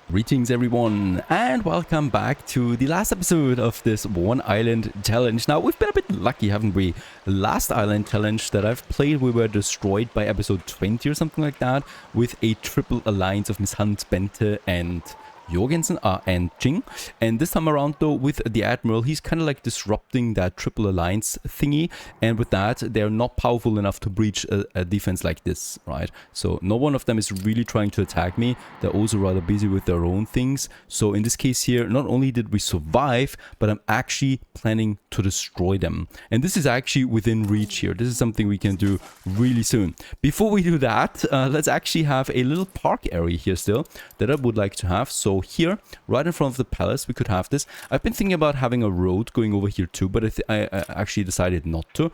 Greetings everyone and welcome back to the last episode of this One Island Challenge. Now we've been a bit lucky, haven't we? Last Island Challenge that I've played, we were destroyed by episode 20 or something like that with a triple alliance of Miss Hans, Bente and Jorgensen and Jing. And this time around though with the Admiral, he's kind of like disrupting that triple alliance thingy, and with that they're not powerful enough to breach a defense like this, right? So no one of them is really trying to attack me. They're also rather busy with their own things. So in this case here, not only did we survive, but I'm actually planning to destroy them, and this is actually within reach here. This is something we can do really soon. Before we do that, let's actually have a little park area here still that I would like to have. So here, right in front of the palace, we could have this. I've been thinking about having a road going over here too, but I actually decided not to,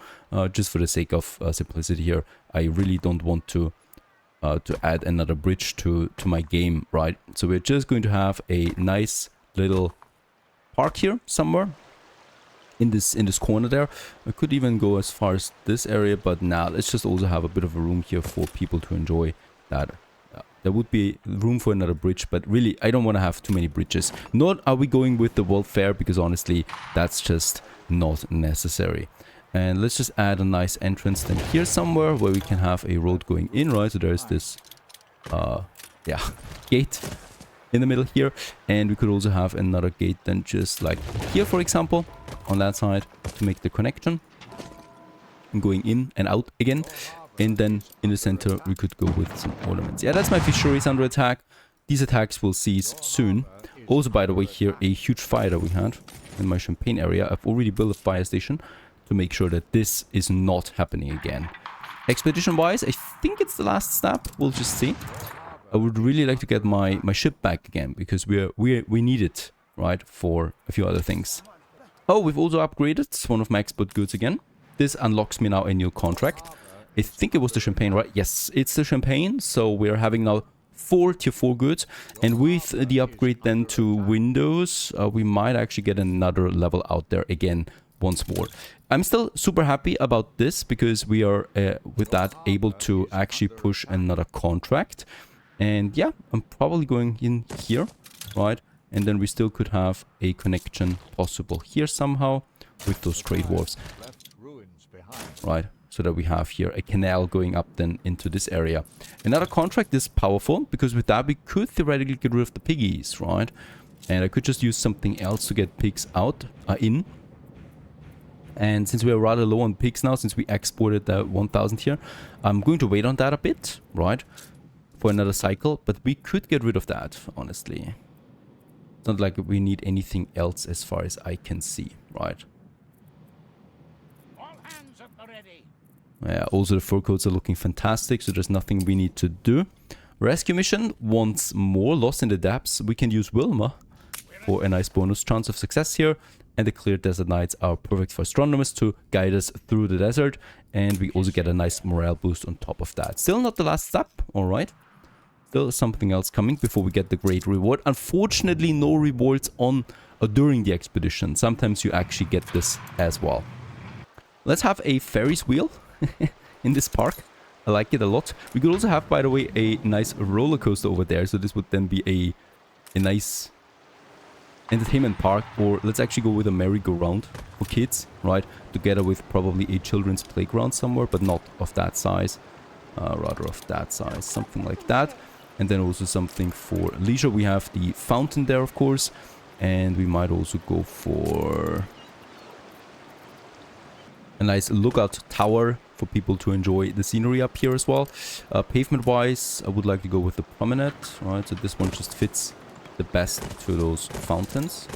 just for the sake of simplicity here. I really don't want to add another bridge to my game, right? So we're just going to have a nice little park here somewhere in this corner there. I could even go as far as this area, but now let's just also have a bit of a room here for people to enjoy that. There would be room for another bridge, but really, I don't want to have too many bridges. Nor are we going with the World Fair, because honestly, that's just not necessary. And let's just add a nice entrance then here somewhere where we can have a road going in, right? So there's this, gate in the middle here. And we could also have another gate then just like here, for example, on that side to make the connection. And going in and out again. And then in the center, we could go with some ornaments. Yeah, that's my fisheries under attack. These attacks will cease soon. Also, by the way, here, a huge fire that we had in my Champagne area. I've already built a fire station to make sure that this is not happening again. Expedition-wise, I think it's the last step. We'll just see. I would really like to get my ship back again, because we need it, right, for a few other things. Oh, we've also upgraded one of my export goods again. This unlocks me now a new contract. I think it was the Champagne, right? Yes, it's the Champagne. So we're having now 4 tier 4 goods. And with the upgrade then to Windows, we might actually get another level out there again once more. I'm still super happy about this because we are, with that, able to actually push another contract. And yeah, I'm probably going in here, right? And then we still could have a connection possible here somehow with those trade wharfs, right? So that we have here a canal going up then into this area. Another contract is powerful because with that we could theoretically get rid of the piggies, right? And I could just use something else to get pigs out, in. And since we are rather low on pigs now, since we exported the 1000 here, I'm going to wait on that a bit, right? For another cycle, but we could get rid of that, honestly. It's not like we need anything else as far as I can see, right? Yeah, also the fur coats are looking fantastic, so there's nothing we need to do. Rescue mission, once more, Lost in the Depths. We can use Wilma for a nice bonus chance of success here. And the clear desert nights are perfect for astronomers to guide us through the desert. And we also get a nice morale boost on top of that. Still not the last step, alright. Still something else coming before we get the great reward. Unfortunately, no rewards on or during the expedition. Sometimes you actually get this as well. Let's have a Ferris wheel in this park. I like it a lot. We could also have, by the way, a nice roller coaster over there. So this would then be a nice entertainment park. Or let's actually go with a merry-go-round for kids, right? Together with probably a children's playground somewhere, but not of that size. Rather of that size, something like that. And then also something for leisure. We have the fountain there, of course. And we might also go for a nice lookout tower for people to enjoy the scenery up here as well. Pavement wise, I would like to go with the promenade, right? So this one just fits the best to those fountains.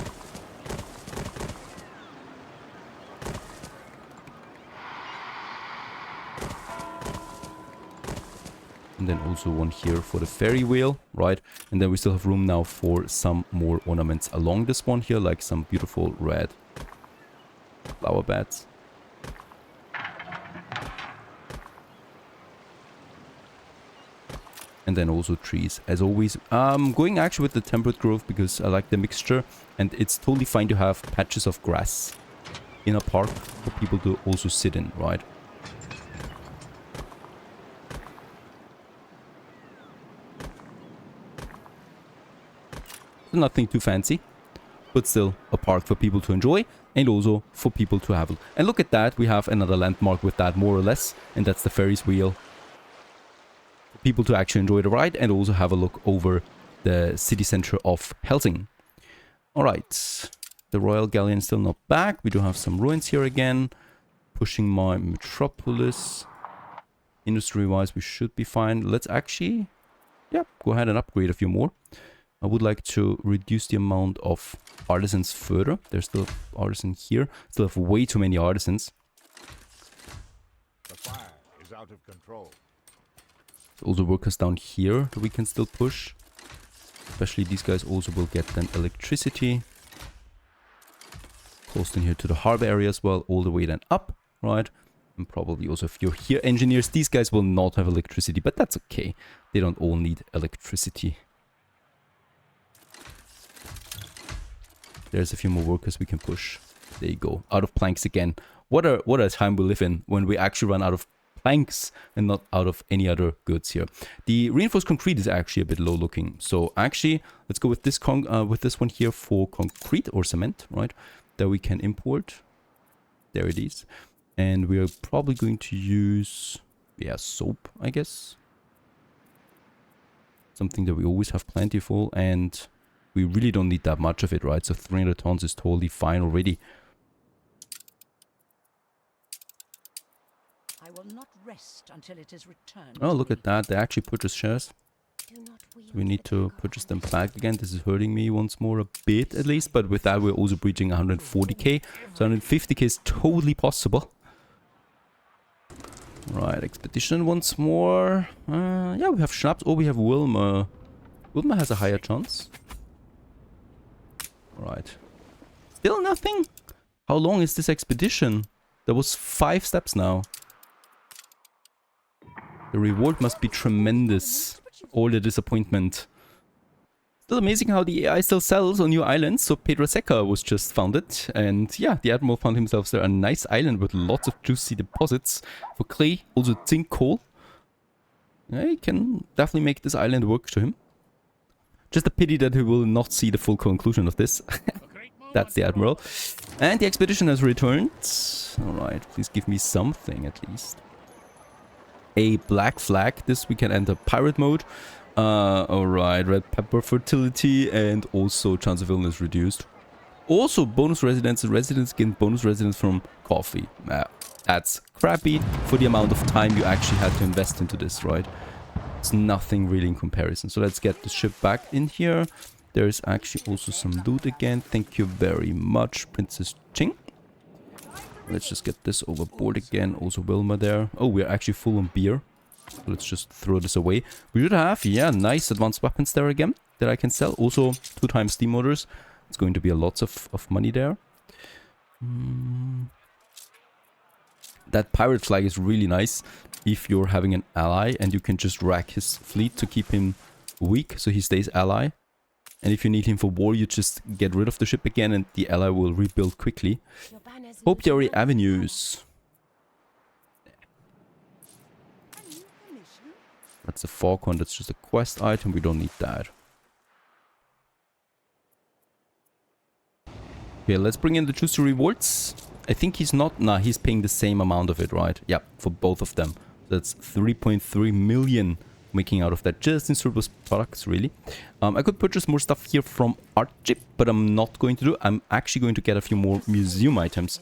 And then also one here for the ferry wheel, right? And then we still have room now for some more ornaments along this one here, like some beautiful red flower beds. And then also trees, as always. I'm going actually with the temperate growth because I like the mixture. And it's totally fine to have patches of grass in a park for people to also sit in, right? Nothing too fancy, but still a park for people to enjoy and also for people to have. And look at that, we have another landmark with that more or less, and that's the Ferris wheel. For people to actually enjoy the ride and also have a look over the city center of Helsing. Alright, the Royal Galleon still not back. We do have some ruins here again. Pushing my metropolis. Industry-wise, we should be fine. Let's actually, yeah, go ahead and upgrade a few more. I would like to reduce the amount of artisans further. There's still artisans here. Still have way too many artisans. The fire is out of control. There's also workers down here that we can still push. Especially these guys also will get then electricity. Close in here to the harbor area as well, all the way then up, right? And probably also if you're here engineers, these guys will not have electricity, but that's okay. They don't all need electricity. There's a few more workers we can push. There you go. Out of planks again. What a time we live in when we actually run out of planks and not out of any other goods here. The reinforced concrete is actually a bit low looking. So actually, let's go with this one here for concrete or cement, right? That we can import. There it is. And we are probably going to use, yeah, soap, I guess. Something that we always have plentiful, and we really don't need that much of it, right? So 300 tons is totally fine already. I will not rest until it is returned. Oh, look at that. They actually purchased shares. So we need to purchase them back again. This is hurting me once more a bit at least. But with that, we're also breaching 140k. So 150k is totally possible. Right, expedition once more. Yeah, we have Schnaps. Oh, we have Wilma. Wilma has a higher chance. Right. Still nothing? How long is this expedition? There was 5 steps now. The reward must be tremendous. All the disappointment. Still amazing how the AI still sells on new islands. So Pedro Seca was just founded. And yeah, the Admiral found himself there a nice island with lots of juicy deposits for clay. Also zinc coal. Yeah, he can definitely make this island work to him. Just a pity that he will not see the full conclusion of this. That's the Admiral. And the expedition has returned. Alright, please give me something at least. A black flag. This we can enter pirate mode. Alright, red pepper fertility and also chance of illness reduced. Also bonus residence. Residents gain bonus residence from coffee. That's crappy for the amount of time you actually had to invest into this, right? It's nothing really in comparison. So let's get the ship back in here. There's actually also some loot again. Thank you very much, Princess Ching. Let's just get this overboard again. Also Wilma there. Oh, we're actually full on beer. So let's just throw this away. We should have, yeah, nice advanced weapons there again that I can sell. Also 2 times steam motors. It's going to be a lot of money there. That pirate flag is really nice if you're having an ally and you can just rack his fleet to keep him weak so he stays ally. And if you need him for war, you just get rid of the ship again and the ally will rebuild quickly. Hope Diary Avenues. That's a foghorn, that's just a quest item, we don't need that. Okay, let's bring in the juicy rewards. I think he's not, nah, he's paying the same amount of it, right? Yeah, for both of them. That's 3.3 million making out of that, just in surplus products, really. I could purchase more stuff here from Archip, but I'm not going to do. I'm actually going to get a few more museum items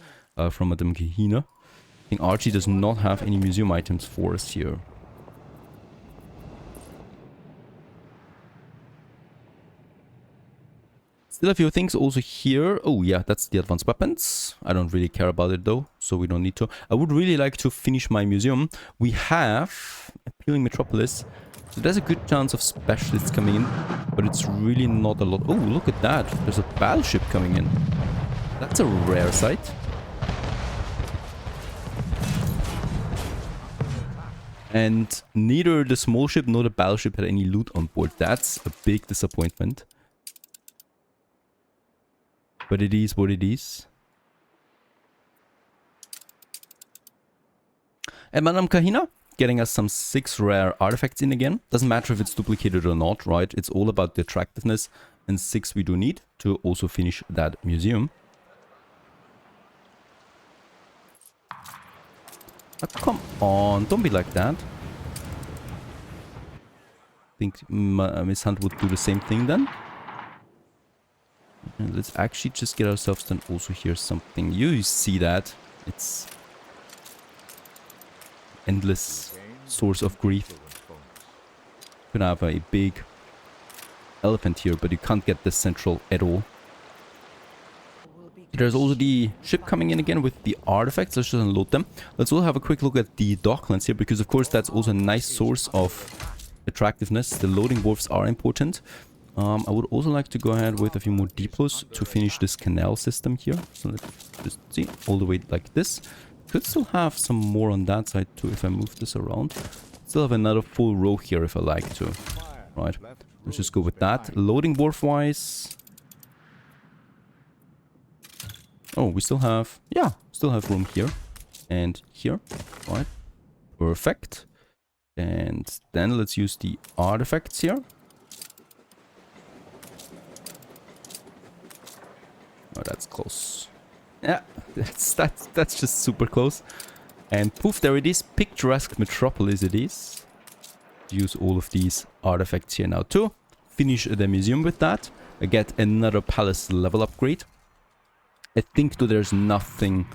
from Madame Kahina. I think Archie does not have any museum items for us here. Still a few things also here. Oh yeah, that's the advanced weapons. I don't really care about it though, so we don't need to. I would really like to finish my museum. We have appealing metropolis. So there's a good chance of specialists coming in, but it's really not a lot. Oh, look at that. There's a battleship coming in. That's a rare sight. And neither the small ship nor the battleship had any loot on board. That's a big disappointment. But it is what it is. And Madame Kahina getting us some 6 rare artifacts in again. Doesn't matter if it's duplicated or not, right? It's all about the attractiveness And 6 we do need to also finish that museum. Oh, come on, don't be like that. I think Miss Hunt would do the same thing then. And let's actually just get ourselves then also here something. You see that? It's endless source of grief. You could have a big elephant here, but you can't get the central at all. There's also the ship coming in again with the artifacts. Let's just unload them. Let's also have a quick look at the docklands here, because of course that's also a nice source of attractiveness. The loading wharfs are important. I would also like to go ahead with a few more depots to finish this canal system here. So let's just see, all the way like this. Could still have some more on that side too if I move this around. Still have another full row here if I like to. Right, let's just go with that. Loading wharf wise. Oh, we still have, yeah, still have room here and here. Right, perfect. And then let's use the artifacts here. Oh, that's close. Yeah, that's just super close. And poof, there it is. Picturesque metropolis it is. Use all of these artifacts here now too. Finish the museum with that. I get another palace level upgrade. I think though there's nothing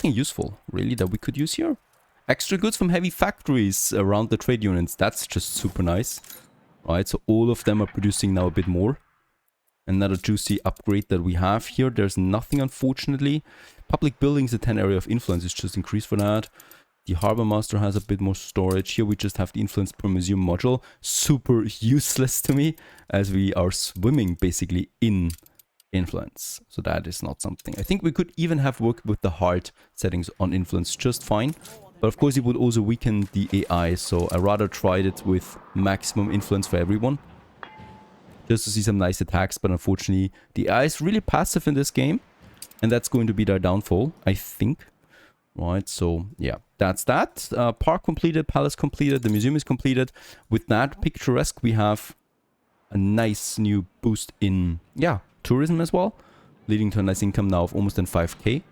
useful really that we could use here. Extra goods from heavy factories around the trade unions. That's just super nice. Right, so all of them are producing now a bit more. Another juicy upgrade that we have here. There's nothing, unfortunately. Public buildings, the 10 area of influence is just increased for that. The harbor master has a bit more storage. Here we just have the influence per museum module. Super useless to me, as we are swimming basically in influence. So that is not something. I think we could even have worked with the hard settings on influence just fine. But of course it would also weaken the AI. So I rather tried it with maximum influence for everyone. Just to see some nice attacks, but unfortunately the AI is really passive in this game, and that's going to be their downfall, I think. Right, so yeah, that's that. Park completed, palace completed, the museum is completed. With that picturesque, we have a nice new boost in, yeah, tourism as well, leading to a nice income now of almost 5k.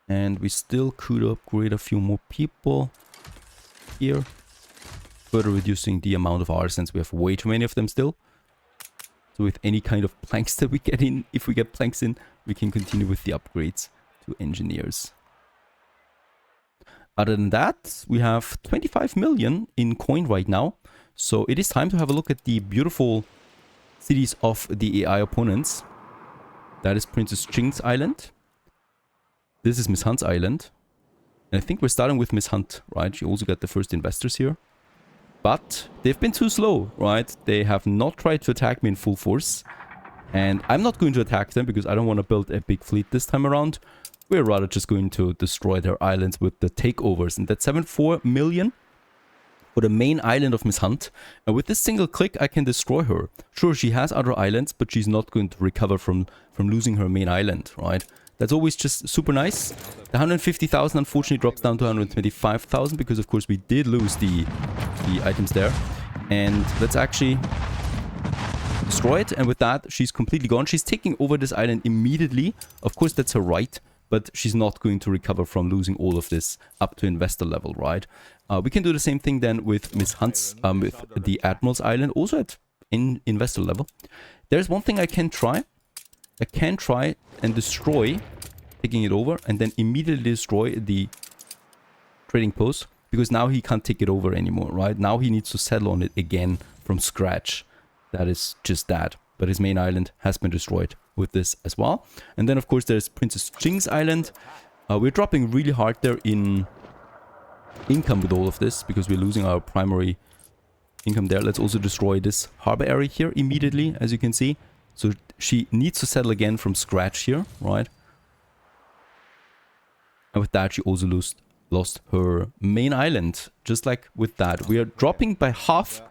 And we still could upgrade a few more people here. Further reducing the amount of artisans. We have way too many of them still. So with any kind of planks that we get in, if we get planks in, we can continue with the upgrades to engineers. Other than that, we have 25 million in coin right now. So it is time to have a look at the beautiful cities of the AI opponents. That is Princess Ching's island. This is Miss Hunt's island. And I think we're starting with Miss Hunt, right? She also got the first investors here. But they've been too slow, right? They have not tried to attack me in full force. And I'm not going to attack them because I don't want to build a big fleet this time around. We're rather just going to destroy their islands with the takeovers. And that's 74 million for the main island of Miss Hunt. And with this single click, I can destroy her. Sure, she has other islands, but she's not going to recover from losing her main island, right? That's always just super nice. The 150,000 unfortunately drops down to 125,000 because of course we did lose the items there. And let's actually destroy it. And with that, she's completely gone. She's taking over this island immediately. Of course, that's her right. But she's not going to recover from losing all of this up to investor level, right? We can do the same thing then with Miss Hunt's, with the Admiral's Island, also at investor level. There's one thing I can try. I can try and destroy, taking it over, and then immediately destroy the trading post, because now he can't take it over anymore, right? Now he needs to settle on it again from scratch. That is just that. But his main island has been destroyed with this as well. And then, of course, there's Princess Ching's Island. We're dropping really hard there in income with all of this, because we're losing our primary income there. Let's also destroy this harbor area here immediately, as you can see. So she needs to settle again from scratch here, right? And with that, she also lost her main island. Just like with that. We are dropping by half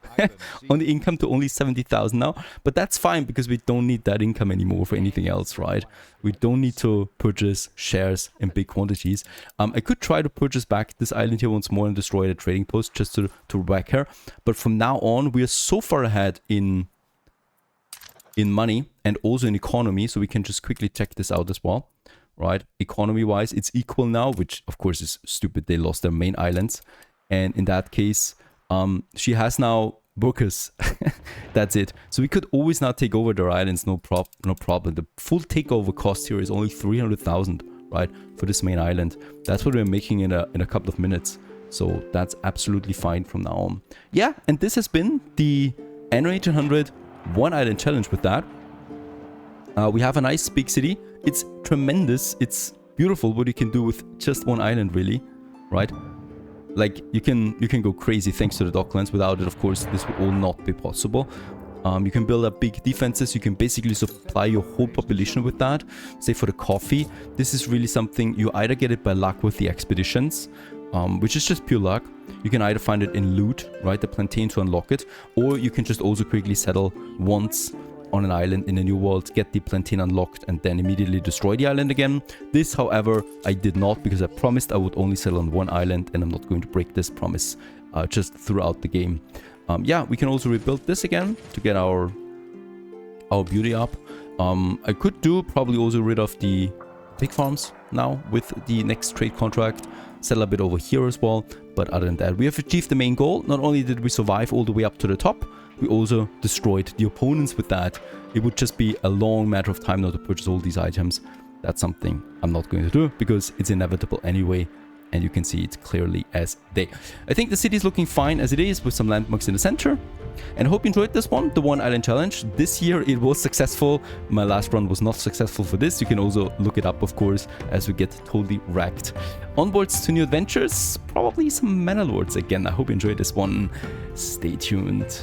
on the income to only 70,000 now. But that's fine because we don't need that income anymore for anything else, right? We don't need to purchase shares in big quantities. I could try to purchase back this island here once more and destroy the trading post just to whack her. But from now on, we are so far ahead in money and also in economy, so we can just quickly check this out as well, right? Economy wise, it's equal now, which of course is stupid. They lost their main islands, and in that case she has now workers. That's it. So we could always now take over their islands, no problem. The full takeover cost here is only 300,000, right, for this main island. That's what we're making in a couple of minutes, so that's absolutely fine from now on. Yeah, and this has been the Anno 1800 one island challenge. With that, we have a nice big city. It's tremendous. It's beautiful what you can do with just one island, really, right? Like you can go crazy thanks to the docklands. Without it, of course, this would all not be possible. You can build up big defenses. You can basically supply your whole population with that. Say for the coffee, this is really something you either get it by luck with the expeditions, which is just pure luck. You can either find it in loot, right, the plantain to unlock it, or you can just also quickly settle once on an island in a new world, get the plantain unlocked, and then immediately destroy the island again. This, however, I did not, because I promised I would only settle on one island, and I'm not going to break this promise just throughout the game. Yeah, we can also rebuild this again to get our beauty up. I could probably also rid of the pig farms now with the next trade contract, settle a bit over here as well. But other than that, we have achieved the main goal. Not only did we survive all the way up to the top, we also destroyed the opponents with that. It would just be a long matter of time now to purchase all these items. That's something I'm not going to do because it's inevitable anyway. And you can see it clearly as day. I think the city is looking fine as it is, with some landmarks in the center. And I hope you enjoyed this one, the One Island Challenge. This year it was successful. My last run was not successful for this. You can also look it up, of course, as we get totally wrecked. Onwards to new adventures, probably some Manor Lords again. I hope you enjoyed this one. Stay tuned.